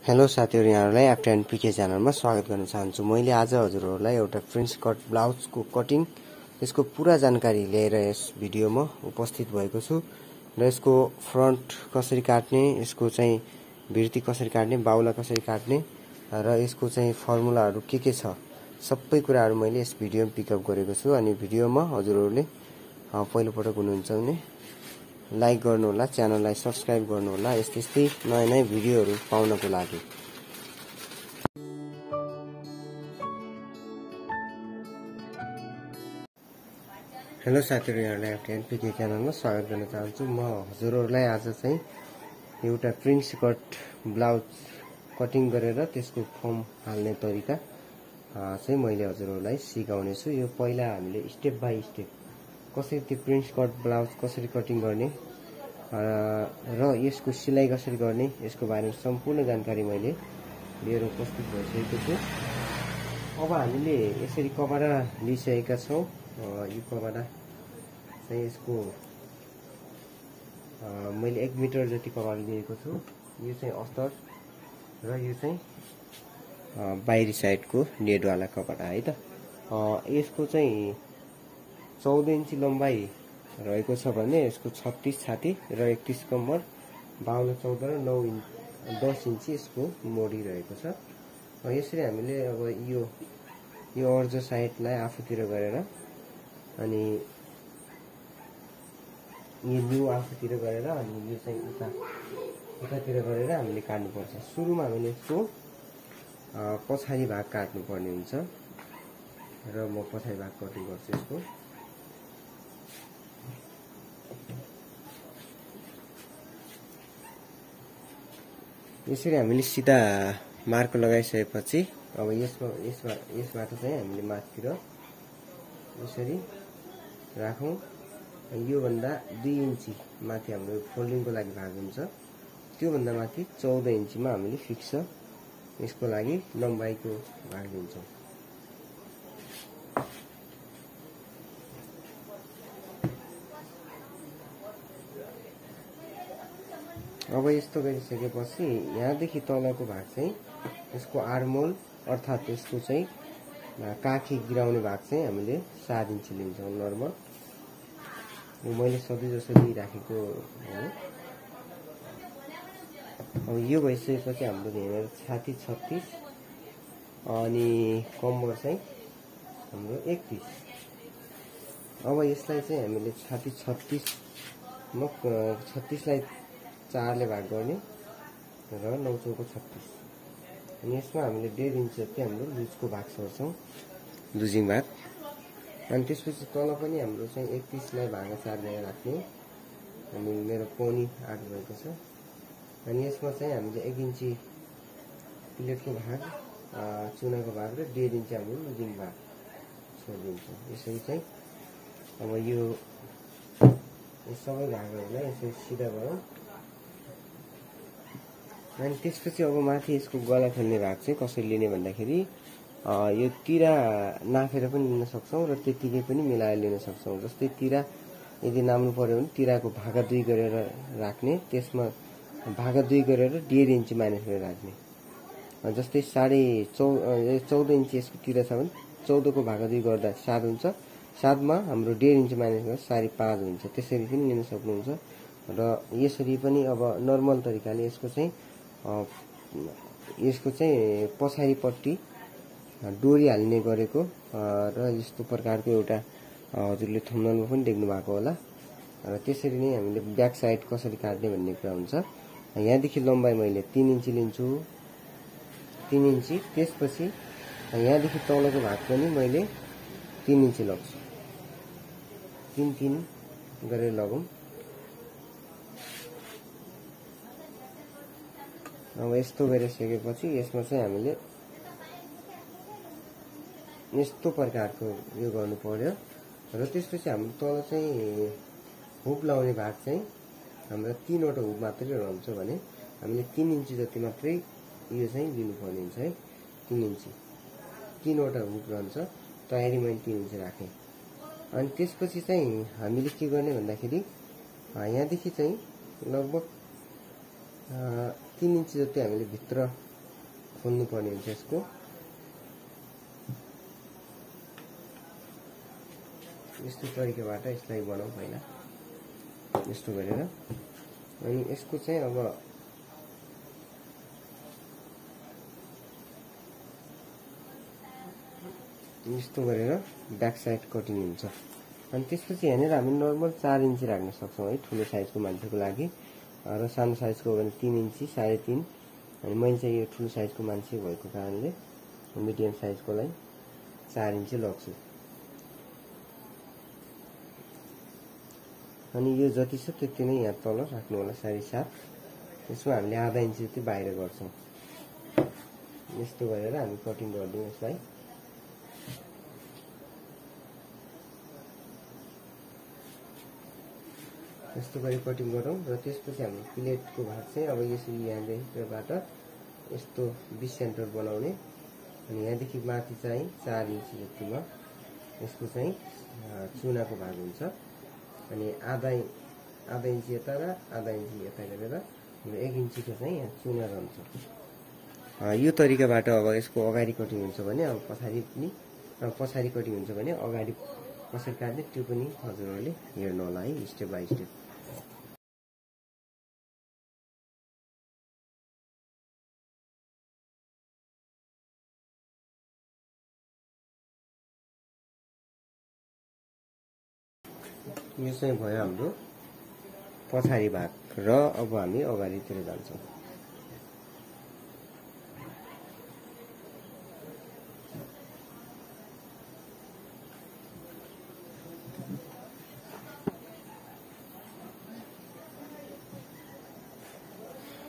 Hello साथीहरु, यहाँहरुलाई after and पीके च्यानलमा स्वागत गर्न चाहन्छु। मैले आज हजुरहरुलाई एउटा फ्रेन्च कट ब्लाउजको कटिङ यसको पूरा जानकारी लिएर यस भिडियोमा उपस्थित भएको छु र यसको फ्रन्ट कसरी काट्ने, यसको चाहिँ भिर्ती कसरी काट्ने, बाउला कसरी काट्ने र यसको चाहिँ फर्मुलाहरु के छ, सबै कुराहरु मैले यस भिडियोमा पिकअप गरेको छु। अनि भिडियोमा हजुरहरुले पहिलो पटक हुनुहुन्छ भने लाइक गर्नुहोला, च्यानललाई सब्स्क्राइब गर्नुहोला यस्तै नयाँ भिडियोहरु पाउनको लागि। हेलो साथीहरु, यहाँहरुलाई आफ्टर एन्ड पीके च्यानलमा स्वागत गर्न चाहन्छु। म हजुरहरुलाई आज चाहिँ एउटा फ्रेन्च कट ब्लाउज कटिङ गरेर त्यसको फर्म हाल्ने तरिका चाहिँ मैले हजुरहरुलाई सिकाउने छु। यो पहिला हामीले स्टेप बाइ स्टेप कसरी त्यो फ्रेन्च कट ब्लाउज कसरी कटिङ गर्ने र यसको सिलाइ कसरी गर्ने, यसको बारेमा सम्पूर्ण जानकारी मैले लिएर उपस्थित भइसकेको छु। अब हामीले यसरी कपडा लिइसकेका छौं। यो कपडा चाहिँ यसको मैले 1 मिटर जति कपडा लिएको छु। यो चाहिँ अस्तर र यो चाहिँ बाहिरी साइडको नेटवाला कपडा है त। यसको चाहिँ 14 इन्ची लम्बाई रहेको छ भने यसको 36 छाती र 31 कम्मर, बाहुन 14 र 10 इन्ची यसको मोडी रहेको छ। यसरी हामीले अब यो अर्को साइडलाई आफूतिर गरेर अनि यो न्यू आफूतिर गरेर अनि यो चाहिँ उतातिर गरेर हामीले काट्नु पर्छ। सुरुमा हामीले यसको पछाडी भाग काट्नु पर्ने हुन्छ र म पछाडी भाग कटिङ गर्छु यसको। यसरी हामीले सिधा मार्क लगाइसकेपछि अब यसबाट चाहिँ हामीले माथितिर यसरी राखौं। यो भन्दा 2 इन्ची माथि हाम्रो फोल्डिङको लागि भाग हुन्छ, त्यो भन्दा माथि 14 इन्चीमा हामीले फिक्स यसको लागि लम्बाइको भाग दिन्छौं। अब यस्तो गरिसकेपछि यहाँदेखि तलको भाग चाहिँ यसको आर्महोल अर्थात यसको चाहिँ काखी गिराउने भाग चाहिँ हामीले 7 इन्ची लिन्छौं नर्मल। मैले सधैँ जसो लिइराखेको हो। अब यो भइसकेपछि हाम्रो यहाँनिर छाती 36 अनि कम्बर चाहिँ हाम्रो 31। अब यसलाई चाहिँ हामीले छाती 36 लाई 4 ले भाग गर्ने र 9 चौको 36। अनि यसमा हामीले 1.5 इन्च जति हाम्रो लुजको भाग सर्छौं, लुजिङ भाग। अनि त्यसपछि तल पनि हाम्रो चाहिँ 31 लाई भागा 4 ल्याएर राख्ने। अनि मेरो पौनी 8 भएको छ। अनि यसमा चाहिँ हामीले 1 इन्ची प्लेटको भाग, चुनाको भाग र 1.5 इन्ची हाम्रो लुजिङ भाग छोडिदिन्छौं। यसरी चाहिँ अब यो सबै भागहरुलाई यसरी सिधा गरौँ। अनि त्यसपछि अब माथि यसको गला खोल्ने भाग चाहिँ कसरी लिने भन्दाखेरि यो तिरा नाफेर पनि लिन सक्छौं र त्यतिकै पनि मिलाएर लिन सक्छौं। जस्तै तिरा यदि नाप्नु पर्यो भने तिराको भागा 2 गरेर राख्ने, त्यसमा भागा 2 गरेर 1.5 इन्ची माइनस गरेर राख्ने। जस्तै 14 इन्ची यसको तिरा छ भने 14 को भागा 2 गर्दा 7 हुन्छ, 7 मा हाम्रो 1.5 इन्ची माइनस गरेर 5.5 हुन्छ। त्यसरी पनि लिन सक्नुहुन्छ र यसरी पनि अब नर्मल तरिकाले यसको चाहिँ पछाडिपट्टि डोरी हाल्ने गरेको र यस्तो प्रकारको एउटा हजुरले थम्बनेलमा पनि देख्नु भएको होला। र त्यसरी नै हामीले ब्याक साइड कसरी काट्ने भन्ने कुरा हुन्छ। यहाँदेखि लम्बाइ मैले 3 इन्ची लिन्छु, 3 इन्ची। त्यसपछि यहाँदेखि तलको भाग पनि मैले 3 इन्ची लग्छु, 3 गरेर लगौं। अब यस्तो गरिसकेपछि यसमा चाहिँ हामीले यस्तो प्रकारको यो गर्नु पर्यो र त्यसपछि हाम्रो तल चाहिँ हुक लाउने भाग चाहिँ हाम्रो 3 वटा हुक मात्रै रहन्छ भने हामीले 3 इन्ची जति मात्रै यो चाहिँ लिनु पर्ने हुन्छ है। 3 इन्ची 3 वटा हुक रहन्छ, तयारी मैले 3 इन्ची राखे। अनि त्यसपछि चाहिँ हामीले के गर्ने भन्दाखेरि यहाँदेखि चाहिँ लगभग 3 इन्ची जति हामीले भित्र खोल्नु पर्ने हुन्छ यसको। यस्तो तरिकाबाट यसलाई बनाऊ पहिला यस्तो गरेर। अनि यसको चाहिँ अब यस्तो गरेर ब्याक साइड कटिङ हुन्छ। अनि त्यसपछि यहाँनिर हामी नर्मल 4 इन्ची राख्न सक्छौँ है ठुलो साइजको मान्छेको लागि, र सानो साइजको हो भने 3 इन्ची 3.5। अनि मैले चाहिँ यो ठुलो साइजको मान्छे भएको कारणले मिडियम साइजकोलाई 4 इन्ची लग्छु। अनि यो जति छ त्यति नै यहाँ तल राख्नु होला 7.5। यसमा हामीले आधा इन्ची जति बाहिर गर्छौँ। यस्तो गरेर हामी कटिङ गर्दियौँ यसलाई। यस्तो गरी कटिङ गरौँ र त्यसपछि हाम्रो प्लेटको भाग चाहिँ अब यसरी यहाँदेखिबाट यस्तो 20 सेन्टर बनाउने। अनि यहाँदेखि माथि चाहिँ 4 इन्ची जतिमा यसको चाहिँ चुनाको भाग हुन्छ। अनि आधा इन्ची यता र आधा इन्ची यता गरेर 1 इन्चीको चाहिँ यहाँ चुना रहन्छ। यो तरिकाबाट अब यसको अगाडि कटिङ हुन्छ भने अब पछाडि कटिङ हुन्छ भने अगाडि कसरी काट्ने त्यो पनि हजुरहरूले हेर्नु होला है स्टेप बाई स्टेप। यो चाहिँ भयो हाम्रो पछाडि भाग र अब हामी अगाडितिर जान्छौँ।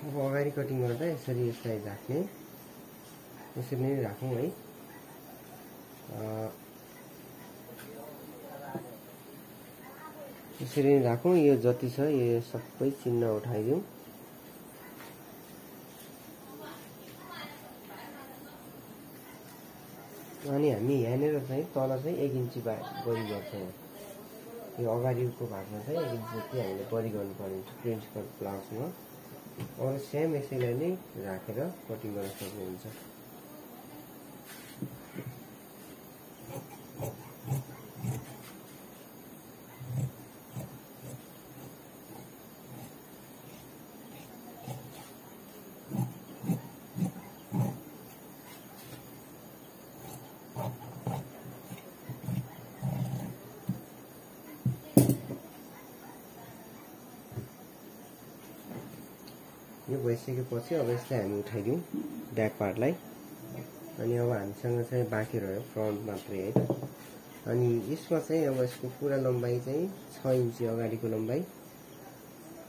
अब अगाडि कटिङ गर्दा यसरी यसलाई राख्ने, यसरी नै राखौँ है। यसरी नै राखौँ। यो जति छ यो सबै चिन्ह उठाइदिउँ। अनि हामी यहाँनिर चाहिँ तल चाहिँ 1 इन्ची बढी गर्छौँ। यो अगाडिको भागमा चाहिँ 1 इन्ची जति हामीले बढी गर्नुपर्ने हुन्छ प्रिन्ट कट ब्लाउजमा। और सेम यसैलाई नै राखेर कटिङ गर्न सक्नुहुन्छ। यो भइसकेपछि अब यसलाई हामी उठाइदिउँ ब्याक पार्टलाई। अनि अब हामीसँग चाहिँ बाँकी रह्यो फ्रन्ट मात्रै है त। अनि यसमा चाहिँ अब यसको पुरा लम्बाइ चाहिँ 6 इन्ची अगाडिको लम्बाइ।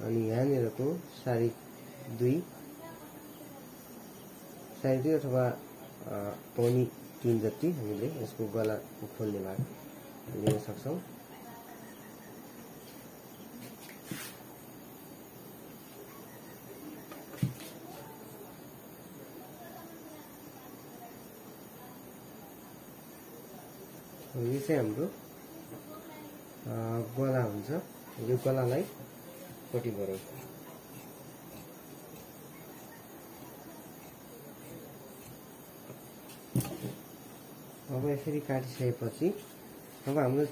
अनि यहाँनिरको 2.5 अथवा 2.25 जति हामीले यसको गला खोल्ने भाग लिन सक्छौँ। यो चाहिँ हाम्रो गला हुन्छ। यो गलालाई कटिङ गरौँ। अब यसरी काटिसकेपछि अब हाम्रो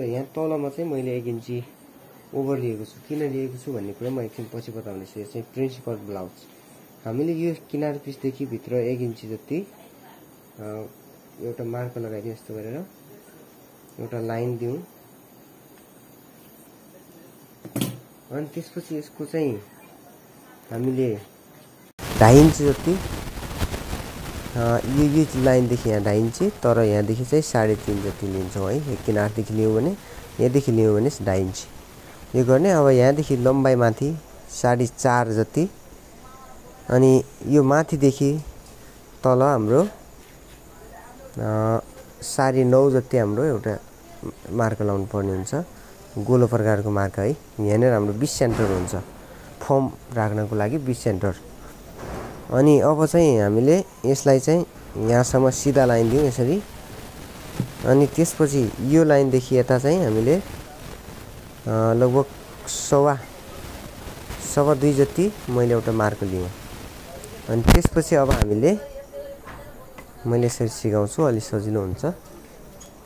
यहाँ तलमा चाहिँ मैले 1 इन्ची ओभर लिएको छु। किन लिएको छु भन्ने कुरा म एकछिन पछि बताउनेछु। यो चाहिँ प्रिन्ट कट ब्लाउज। हामीले यो किनार पिसदेखि भित्र 1 इन्ची जति एउटा मार्क लगाइदिउँ। यस्तो गरेर एउटा लाइन दिउँ। अनि त्यसपछि यसको चाहिँ हामीले 2.5 इन्ची जति यो लाइनदेखि यहाँ 2.5 इन्ची, तर यहाँदेखि चाहिँ 3.5 जति लिन्छौँ है। यो किनारदेखि लियौँ भने, यहाँदेखि लियौँ भने 2.5 इन्ची यो गर्ने। अब यहाँदेखि लम्बाइ माथि 4.5 जति। अनि यो माथिदेखि तल हाम्रो 9.5 जति हाम्रो एउटा मार्क लाउनु पर्ने हुन्छ, गोलो प्रकारको मार्क है। यहाँनिर हाम्रो 20 सेन्टर हुन्छ फर्म राख्नको लागि 20 सेन्टर। अनि अब चाहिँ हामीले यसलाई चाहिँ यहाँसम्म सिधा लाइन दिउँ यसरी। अनि त्यसपछि यो लाइनदेखि यता चाहिँ हामीले लगभग 2.25 जति मैले एउटा मार्क लिएँ। अनि त्यसपछि अब हामीले मैले यसरी सिकाउँछु अलि सजिलो हुन्छ।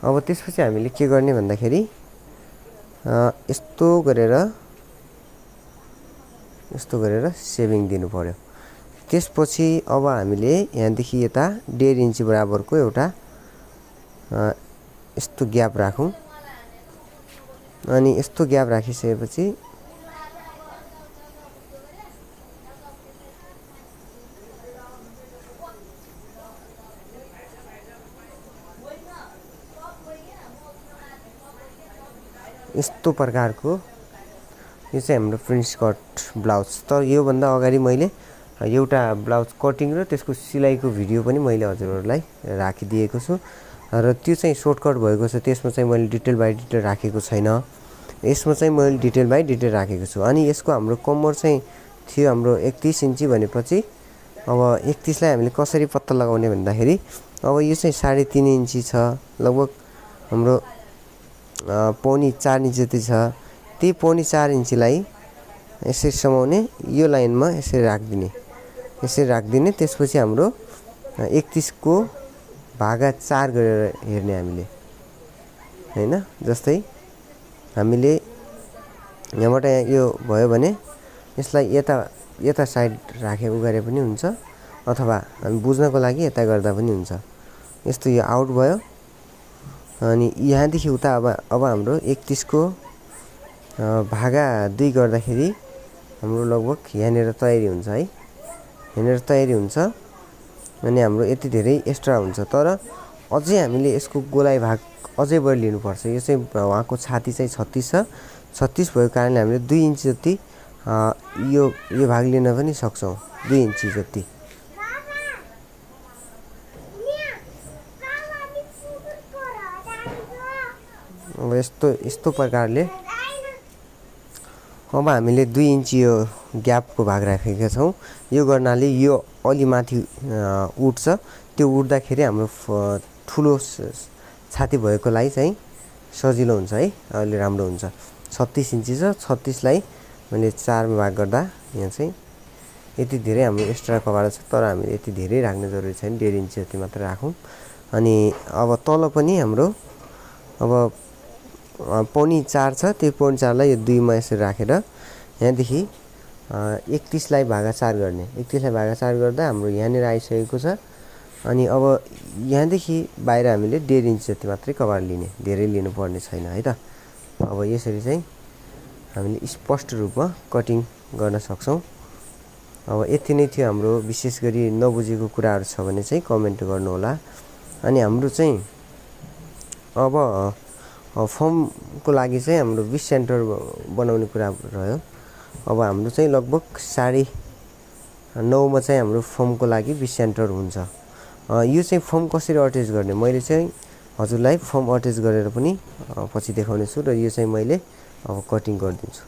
अब त्यसपछि हामीले के गर्ने भन्दाखेरि यस्तो गरेर सेभिङ दिनु पर्यो। त्यसपछि अब हामीले यहाँदेखि यता 1.5 इन्च बराबरको एउटा यस्तो ग्याप राखौं। अनि यस्तो ग्याप राखिसकेपछि यस्तो प्रकारको यो चाहिँ हाम्रो प्रिन्ट स्कर्ट ब्लाउज। तर यो भन्दा अगाडि मैले एउटा ब्लाउज कटिङ र त्यसको सिलाइको भिडियो पनि मैले हजुरहरुलाई राखिदिएको छु र त्यो चाहिँ सर्टकट भएको छ। त्यसमा चाहिँ मैले डिटेल बाइ डिटेल राखेको छैन। यसमा चाहिँ मैले डिटेल बाइ डिटेल राखेको छु। अनि यसको हाम्रो कम्मर चाहिँ थियो हाम्रो 31 इन्ची भनेपछि अब 31 लाई हामीले कसरी पत्ता लगाउने भन्दाखेरि अब यो चाहिँ 3.5 इन्ची छ, लगभग हाम्रो पौनी 4 इन्च जति छ। त्यही पौनी 4 इन्चीलाई यसरी समाउने, यो लाइनमा यसरी राख्दिने। त्यसपछि हाम्रो 31 को भागा 4 गरेर हेर्ने हामीले, हैन। जस्तै हामीले यहाँबाट यो भयो भने यसलाई यता साइड राखेको गरे पनि हुन्छ, अथवा हामी बुझ्नको लागि यता गर्दा पनि हुन्छ। यस्तो यो आउट भयो। अनि यहाँदेखि उता अब हाम्रो 31 को भागा 2 गर्दाखेरि हाम्रो लगभग यहाँनेर तयारी हुन्छ है। यहाँनेर तयारी हुन्छ अनि हाम्रो यति धेरै एक्स्ट्रा हुन्छ। तर अझै हामीले यसको गोलाइ भाग अझै बढी लिनुपर्छ। यो चाहिँ उहाँको छाती चाहिँ 36 छ। 36 भएको कारणले हामीले 2 इन्च जति यो भाग लिन पनि सक्छौं, 2 इन्च जति। अब यस्तो प्रकारले अब हामीले 2 इन्च यो ग्यापको भाग राखेका छौं। यो गर्नाले यो अलि माथि उठ्छ। त्यो उठ्दाखेरि हाम्रो ठुलो छाती भएकोलाई चाहिँ सजिलो हुन्छ है, अलि राम्रो हुन्छ। 36 इन्ची छ। 36 लाई मैले 4 मा भाग गर्दा यहाँ चाहिँ यति धेरै हाम्रो एक्स्ट्रा कभर छ। तर हामीले यति धेरै राख्ने जरुरी छैन, 1.5 इन्च जति मात्र राखौं। अनि अब तल पनि हाम्रो अब पौनी 4 छ। त्यो पौनी 4 लाई यो 2 मा यसरी राखेर यहाँदेखि 31 लाई भागा 4 गर्ने। 31 लाई भागा 4 गर्दा हाम्रो यहाँनेर आइसकेको छ। अनि अब यहाँदेखि बाहिर हामीले 1.5 इन्च जति मात्रै कभर लिने, धेरै लिनु पर्ने छैन है त। अब यसरी चाहिँ हामीले स्पष्ट रूपमा कटिङ गर्न सक्छौं। अब यति नै थियो हाम्रो। विशेष गरी नबुझेको कुराहरु छ भने चाहिँ कमेन्ट गर्नु होला। अनि हाम्रो चाहिँ अब फर्मको लागि चाहिँ हाम्रो 20 सेन्टर बनाउने कुरा रह्यो। अब हाम्रो चाहिँ लगभग 9.5 मा चाहिँ हाम्रो फर्मको लागि 20 सेन्टर हुन्छ। यो चाहिँ फर्म कसरी अट्याच गर्ने मैले चाहिँ हजुरलाई फर्म अट्याच गरेर पनि पछि देखाउने छु। र यो चाहिँ मैले अब कटिङ गर्दिन्छु।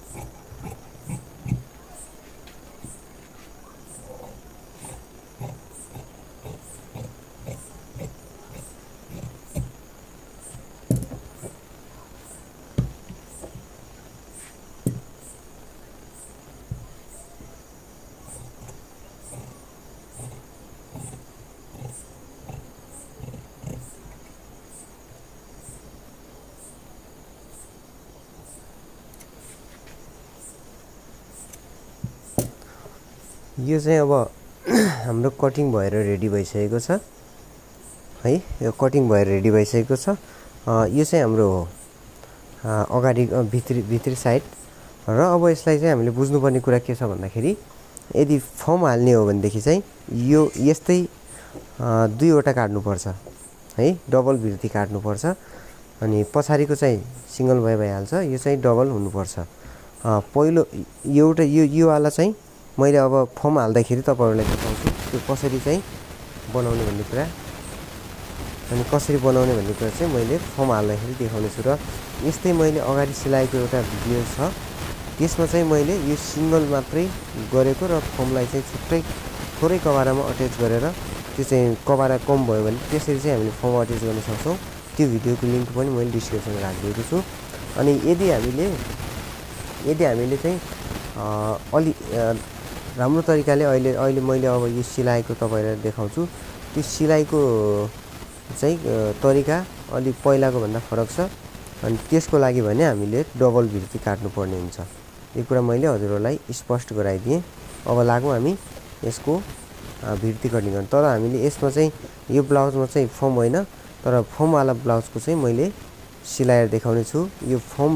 यो चाहिँ अब हाम्रो कटिङ भएर रेडी भइसकेको छ है। यो कटिङ भएर रेडी भइसकेको छ। यो चाहिँ हाम्रो अगाडि भित्री साइड। र अब यसलाई चाहिँ हामीले बुझ्नुपर्ने कुरा के छ भन्दाखेरि यदि फर्म हाल्ने हो भनेदेखि चाहिँ यो यस्तै 2 वटा काट्नु पर्छ है, डबल भिर्ती काट्नु पर्छ। अनि पछाडीको चाहिँ सिंगल भइहाल्छ। यो चाहिँ डबल हुनुपर्छ। पहिलो एउटा यो वाला चाहिँ मैले अब फर्म हाल्दाखेरि तपाईहरुलाई देखाउँछु त्यो कसरी चाहिँ बनाउने भन्ने कुरा। अनि कसरी बनाउने भन्ने कुरा चाहिँ मैले फर्म हाल्दाखेरि देखाउने छु। र यस्तै मैले अगाडि सिलाएको एउटा भिडियो छ, त्यसमा चाहिँ मैले यो सिंगल मात्रै गरेको र फर्मलाई चाहिँ छुट्टै थोरै कभारामा अट्याच गरेर त्यो चाहिँ कभारा कम भयो भने त्यसरी चाहिँ हामीले फर्म अट्याच गर्न सक्छौं। त्यो भिडियोको लिंक पनि मैले डिस्क्रिप्सनमा राखिदिएको छु। अनि यदि हामीले चाहिँ अलि राम्रो तरिकाले अहिले मैले अब यो सिलाइको तपाईहरुलाई देखाउँछु। त्यो सिलाइको चाहिँ तरिका अलि पहिलाको भन्दा फरक छ। अनि त्यसको लागि भने हामीले डबल भिर्ती काट्नु पर्ने हुन्छ। यो कुरा मैले हजुरहरुलाई स्पष्ट गराइदिएँ। अब लागौं हामी यसको भिर्ती कटिङ गर्न। तर हामीले यसमा चाहिँ यो ब्लाउजमा चाहिँ फर्म होइन, तर फर्म वाला ब्लाउजको चाहिँ मैले सिलाएर देखाउने छु। यो फर्म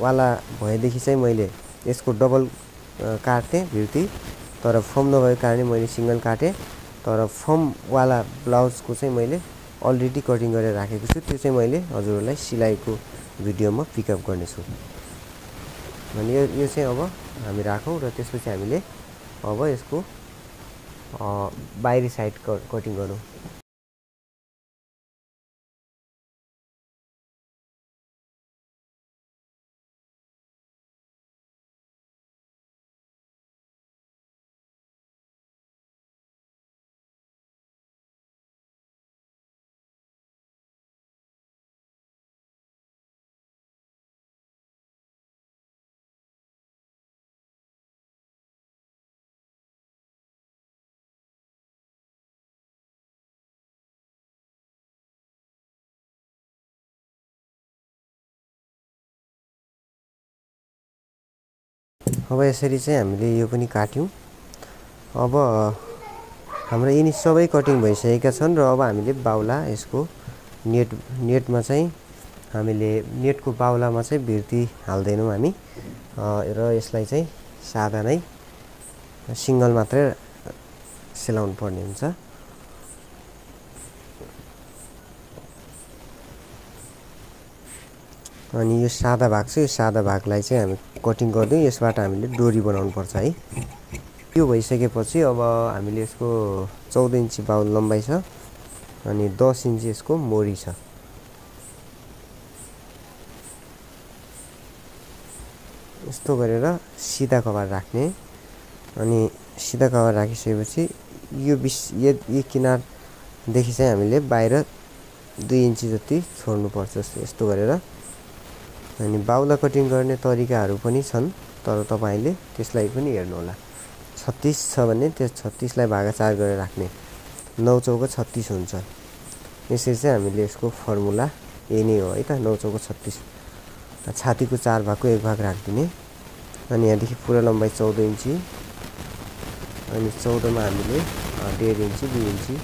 वाला भएदेखि चाहिँ मैले यसको डबल काट्थे भिर्ती, तर फर्म नभएको कारणले मैले सिंगल काटे। तर फर्म वाला ब्लाउजको चाहिँ मैले अलरेडी कटिङ गरेर राखेको छु। त्यो चाहिँ मैले हजुरहरुलाई सिलाइको भिडियोमा पिकअप गर्ने छु। अनि यो चाहिँ अब हामी राखौं र त्यसपछि हामीले अब यसको बाहिरी साइड कटिङ गरौँ। अब यसरी चाहिँ हामीले यो पनि काट्यौं। अब हाम्रो यिनी सबै कटिङ भइसकेका छन् र अब हामीले बाउला यसको नेटमा चाहिँ हामीले नेटको बाउलामा चाहिँ भिर्ती हाल्दैनौं हामी र यसलाई चाहिँ सादा नै सिंगल मात्रै सिलाउनु पर्ने हुन्छ। अनि यो सादा भाग छ, यो सादा भागलाई चाहिँ हामी कटिङ गर्दै यसबाट हामीले डोरी बनाउनु पर्छ है। यो भइसकेपछि अब हामीले यसको 14 इन्ची बाउल लम्बाइ छ अनि 10 इन्ची यसको मोरी छ। यस्तो गरेर सिधा कभार राख्ने। अनि सिधा कभार राखिसकेपछि यो किनार देखि चाहिँ हामीले बाहिर 2 इन्ची जति छोड्नु पर्छ यस्तो गरेर। अनि बाउला कटिङ गर्ने तरिकाहरु पनि छन्, तर तपाईले त्यसलाई पनि हेर्नु होला। 36 छ भने त्यस 36 लाई भागाचार गरेर राख्ने। 9 चौको 36 हुन्छ। यसरी चाहिँ हामीले यसको फर्मुला यही नै हो है त। 9 चौको 36। छातीको 4 भागको 1 भाग राख्दिने। अनि यहाँदेखि पुरा लम्बाइ 14 इन्ची। अनि 14 मा हामीले 1.5 इन्ची 2 इन्ची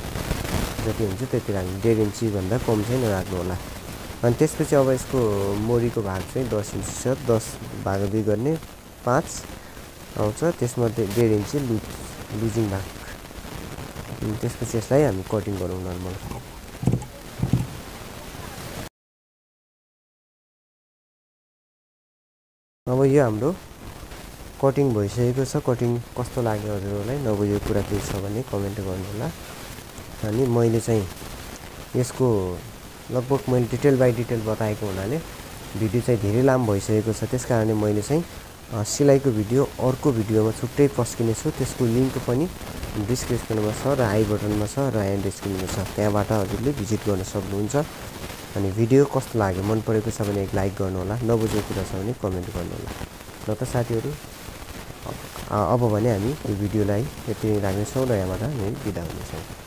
जति हुन्छ त्यति राख्ने। 1.5 इन्ची भन्दा कम चाहिँ नराख्नु होला। अनि त्यसपछि अब यसको मोरीको भाग चाहिँ 10 इन्ची छ। 10 भाग 2 गर्ने 5 आउँछ। त्यसमध्ये 1.5 इन्ची लुजिङ भाग। अनि त्यसपछि यसलाई हामी कटिङ गरौँ नर्मल। अब यो हाम्रो कटिङ भइसकेको छ। कटिङ कस्तो लाग्यो हजुरहरुलाई? नबुझेको कुरा केही छ भने कमेन्ट गर्नु होला। अनि मैले चाहिँ यसको लगभग मैले डिटेल बाइ डिटेल बताएको हुनाले भिडियो चाहिँ धेरै लामो भइसकेको छ। त्यसकारणले मैले चाहिँ सिलाइको भिडियो अर्को भिडियोमा छुट्टै पस्किने छु। त्यसको लिंक पनि डिस्क्रिप्सनमा छ र आई बटनमा छ र एन्ड स्क्रिनमा छ। त्यहाँबाट हजुरले भिजिट गर्न सक्नुहुन्छ। अनि भिडियो कस्तो लाग्यो, मन परेको छ भने एक लाइक गर्नु होला। नबुझेको कुरा छ भने कमेन्ट गर्नु होला। ल त साथीहरु, अब भने हामी यो भिडियोलाई यति नै राख्नेछौँ र यहाँबाट हामी बिदा हुनेछौँ।